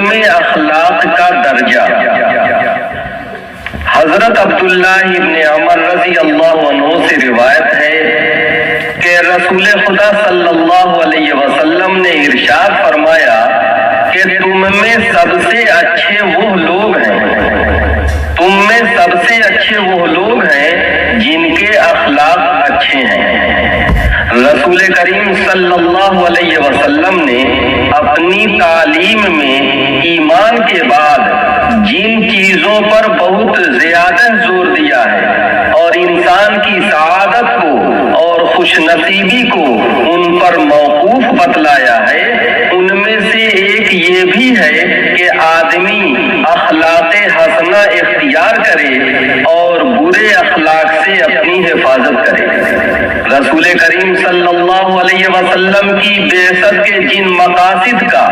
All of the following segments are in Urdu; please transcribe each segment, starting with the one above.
علم اخلاق کا درجہ۔ حضرت عبداللہ ابن عمر رضی اللہ عنہ سے روایت ہے کہ رسول خدا صلی اللہ علیہ وسلم نے ارشاد فرمایا کہ تم میں سب سے اچھے وہ لوگ ہیں جن کے اخلاق اچھے ہیں۔ رسول کریم صلی اللہ علیہ وسلم نے اپنی تعلیم میں ایمان کے بعد جن چیزوں پر بہت زیادہ زور دیا ہے اور انسان کی سعادت کو اور خوش نصیبی کو ان پر موقوف بتلایا ہے، ان میں سے ایک یہ بھی ہے کہ آدمی اخلاق حسنہ اختیار کرے اور برے اخلاق سے اپنی حفاظت کرے۔ رسول کریم صلی اللہ علیہ وسلم کی بعثت کے جن مقاصد کا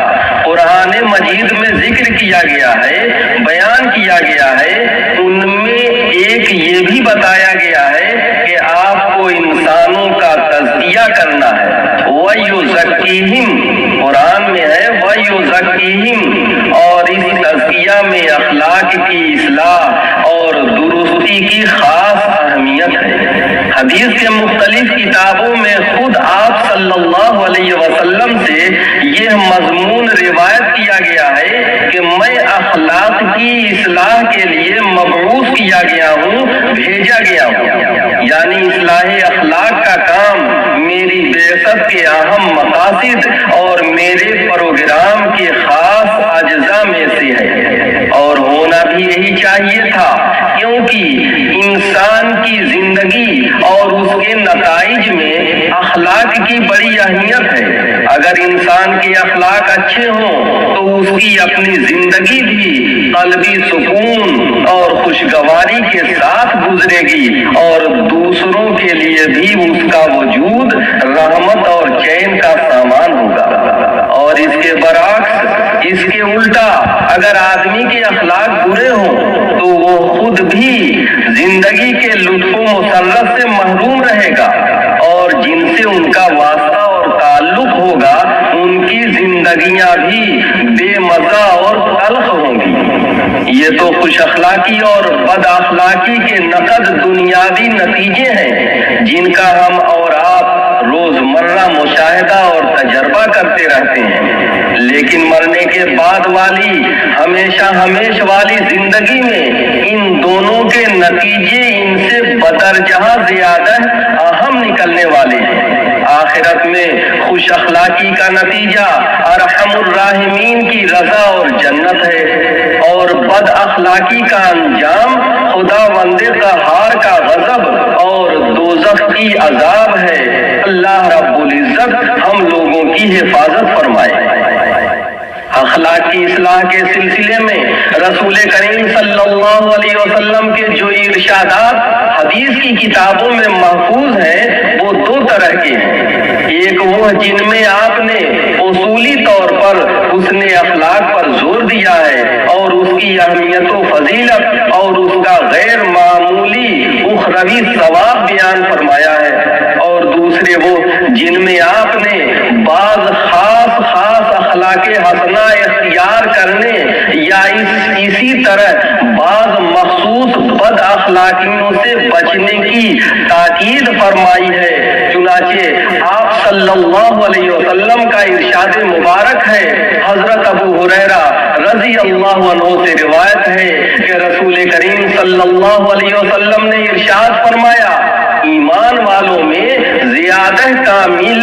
قرآن مجید میں ذکر کیا گیا ہے، بیان کیا گیا ہے، ان میں ایک یہ بھی بتایا گیا ہے کہ آپ کو انسانوں کا تزکیہ کرنا ہے۔ وَيُزَكِّيهِمْ قرآن میں ہے وَيُزَكِّيهِمْ، اور اس تزکیہ میں اخلاق کی اصلاح اور درستی کی خاص اہمیت ہے۔ حدیث کے مختلف کتابوں میں خود آپ صلی اللہ علیہ وسلم سے یہ مضمون روایت کیا گیا ہے کہ میں اخلاق کی اصلاح کے لیے مبعوث کیا گیا ہوں، بھیجا گیا ہوں، یعنی اصلاح اخلاق کا کام میری بعثت کے اہم مقاصد اور میرے پروگرام کے خاص اجزاء میں سے ہے، اور ہونا بھی یہی چاہیے تھا، کیونکہ انسان کی زندگی اور اس کے نتائج میں اخلاق کی بڑی اہمیت ہے۔ اگر انسان کے اخلاق اچھے ہوں تو اس کی اپنی زندگی بھی قلبی سکون اور خوشگواری کے ساتھ گزرے گی، اور دوسروں کے لیے بھی اس کا وجود رحمت اور چین کا سامان ہوگا۔ اور اس کے برعکس، اس کے الٹا، اگر آدمی کے اخلاق برے ہوں تو وہ خود بھی زندگی کے لطف و مسرت سے محروم رہے گا، اور جن سے ان کا واسطہ اور تعلق ہوگا ان کی زندگیاں بھی بے مزہ اور تلخ ہوں گی۔ یہ تو خوش اخلاقی اور بد اخلاقی کے نقد دنیاوی نتیجے ہیں جن کا ہم اور آپ روزمرہ مشاہدہ اور تجربہ کرتے رہتے ہیں، لیکن مرنے کے بعد والی ہمیشہ والی زندگی میں ان دونوں کے نتیجے ان سے بدرجہ زیادہ اہم نکلنے والے ہیں۔ آخرت میں خوش اخلاقی کا نتیجہ ارحم الراحمین کی رضا اور جنت ہے، اور بد اخلاقی کا انجام خداوند قہار کا غضب اور دوزخ کی عذاب ہے۔ اللہ رب العزت ہم لوگوں کی حفاظت فرمائے۔ اخلاق کی اصلاح کے سلسلے میں رسول کریم صلی اللہ علیہ وسلم کے جو ارشادات حدیث کی کتابوں میں محفوظ ہیں وہ دو طرح کے ہیں۔ ایک وہ جن میں آپ نے اصولی طور پر حسن اخلاق پر زور دیا ہے اور اس کی اہمیت و فضیلت اور اس کا غیر معمولی اخروی ثواب بیان فرمایا ہے، اور دوسرے وہ جن میں آپ نے بعض خاص اخلاق حسنہ اختیار کرنے یا اسی طرح بعض مخصوص بد اخلاقیوں سے بچنے کی تاکید فرمائی ہے۔ چنانچہ آپ صلی اللہ علیہ وسلم کا ارشاد مبارک ہے، حضرت ابو ہریرہ رضی اللہ عنہ سے روایت ہے کہ رسول کریم صلی اللہ علیہ وسلم نے ارشاد فرمایا، ایمان والوں میں زیادہ کامل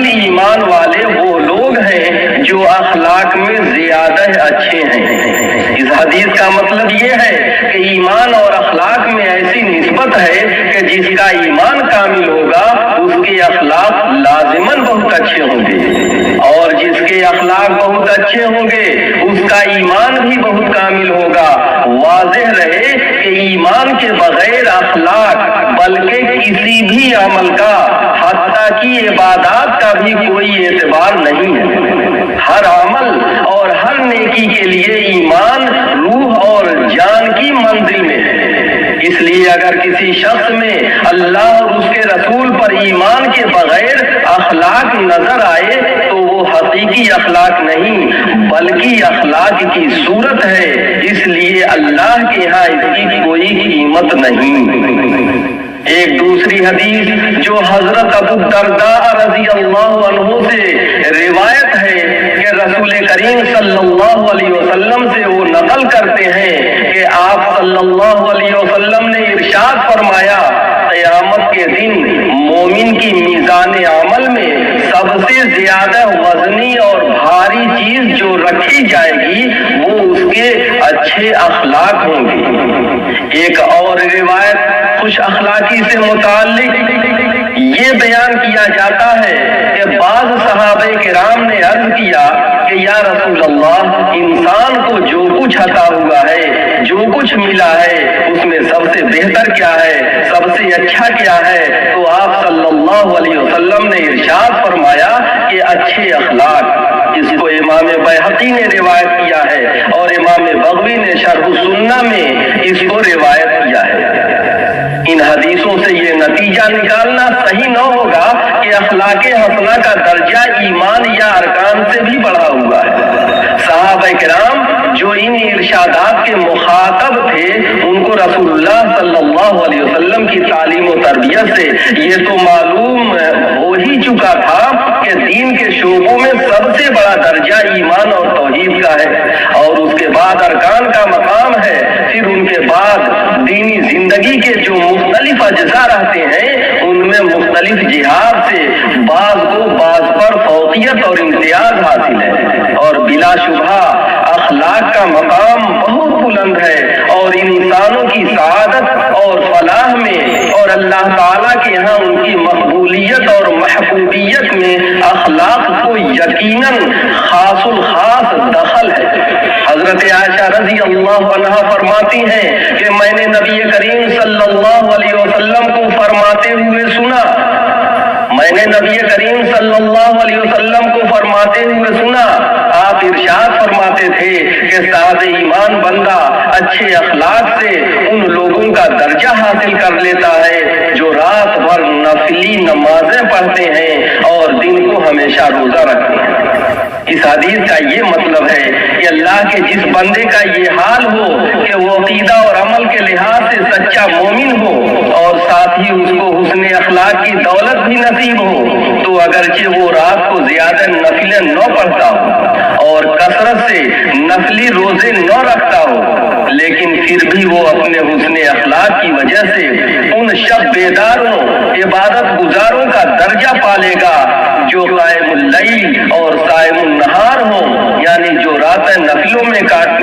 ایمان والے وہ لوگ ہیں جو اخلاق میں زیادہ اچھے ہیں۔ اس حدیث کا مطلب یہ ہے کہ ایمان اور اخلاق میں ایسی نسبت ہے کہ جس کا ایمان کامل ہوگا اس کے اخلاق لازماً بہت اچھے ہوں گے، اور جس کے اخلاق بہت اچھے ہوں گے اس کا ایمان بھی بہت کامل ہوگا۔ واضح رہے کہ ایمان کے بغیر اخلاق بلکہ کسی بھی عمل کا، حتیٰ کہ عبادات کا بھی کوئی اعتبار نہیں ہے۔ ہر عمل اور ہر نیکی کے لیے ایمان روح اور جان کی منزل میں ہے، اس لیے کہ اگر کسی شخص میں اللہ اور اس کے رسول پر ایمان کے بغیر اخلاق نظر آئے تو وہ حقیقی اخلاق نہیں بلکہ اخلاق کی صورت ہے، اس لیے اللہ کے ہاں اس کی کوئی قیمت نہیں۔ ایک دوسری حدیث جو حضرت ابو الدرداء رضی اللہ عنہ سے روایت ہے کہ رسول کریم صلی اللہ علیہ وسلم سے وہ نقل کرتے ہیں کہ آپ صلی اللہ علیہ وسلم نے ارشاد فرمایا، قیامت کے دن مومن کی میزان عمل میں سب سے زیادہ وزنی اور بھاری چیز جو رکھی جائے گی وہ اس کے اچھے اخلاق ہوں گے۔ ایک اور روایت خوش اخلاقی سے متعلق یہ بیان کیا جاتا ہے کہ بعض صحابہ کرام نے عرض کیا کہ یا رسول اللہ، انسان کو جو کچھ عطا ہوا ہے، جو کچھ ملا ہے، اس میں سب سے بہتر کیا ہے، سب سے اچھا کیا ہے؟ تو آپ صلی اللہ علیہ وسلم نے ارشاد فرمایا کہ اچھے اخلاق۔ اس کو امام بیہقی نے روایت کیا ہے اور امام بغوی نے شرح السنہ میں اس کو روایت کیا ہے۔ ان حدیثوں سے یہ نتیجہ نکالنا صحیح نہ ہوگا کہ اخلاق حسنہ کا درجہ ایمان یا ارکان سے بھی بڑھا ہوا ہے۔ صحابہ کرام جو ان ارشادات کے مخاطب تھے، ان کو رسول اللہ صلی اللہ علیہ وسلم کی تعلیم و تربیت سے یہ تو معلوم ہو ہی چکا تھا کہ دین کے شعبوں میں سب سے بڑا درجہ ایمان اور توحید کا ہے، اور اس کے بعد ارکان کا مقام ہے، پھر ان کے بعد دینی زندگی کے جو مختلف اجزاء رہتے ہیں ان میں مختلف جہاد سے بعض کو بعض پر فوقیت اور امتیاز حاصل ہے، اور بلا شبہ اخلاق کا مقام بہت بلند ہے، اور انسانوں کی سعادت اور فلاح میں اور اللہ تعالیٰ کے ہاں ان کی مقبولیت اور محبوبیت میں اخلاق کو یقیناً خاص الخاص دخل ہے۔ حضرت عائشہ رضی اللہ عنہا فرماتی ہیں کہ میں نے نبی کریم صلی اللہ علیہ وسلم کو فرماتے ہوئے سنا، میں نے نبی کریم صلی اللہ علیہ وسلم کو فرماتے ہوئے سنا، آپ ارشاد فرماتے تھے کہ صاحب ایمان بندہ اچھے اخلاق سے ان لوگوں کا درجہ حاصل کر لیتا ہے جو رات بھر نفلی نمازیں پڑھتے ہیں اور دن کو ہمیشہ روزہ رکھتے ہیں۔ اس حدیث کا یہ مطلب ہے کہ اللہ کے جس بندے کا یہ حال ہو کہ وہ عقیدہ اور عمل کے لحاظ سے سچا مومن ہو اور ساتھ ہی اس کو حسن اخلاق کی دولت بھی نصیب ہو، تو اگرچہ وہ رات کو زیادہ نفلیں نہ پڑھتا ہو اور کثرت سے نفلی روزے نہ رکھتا ہو، لیکن پھر بھی وہ اپنے حسن اخلاق کی وجہ سے ان شب بیداروں عبادت گزاروں کا درجہ پالے گا جو قائم اللیل اور صائم النہار ہوں، یعنی جو راتیں نفلوں میں کاٹنے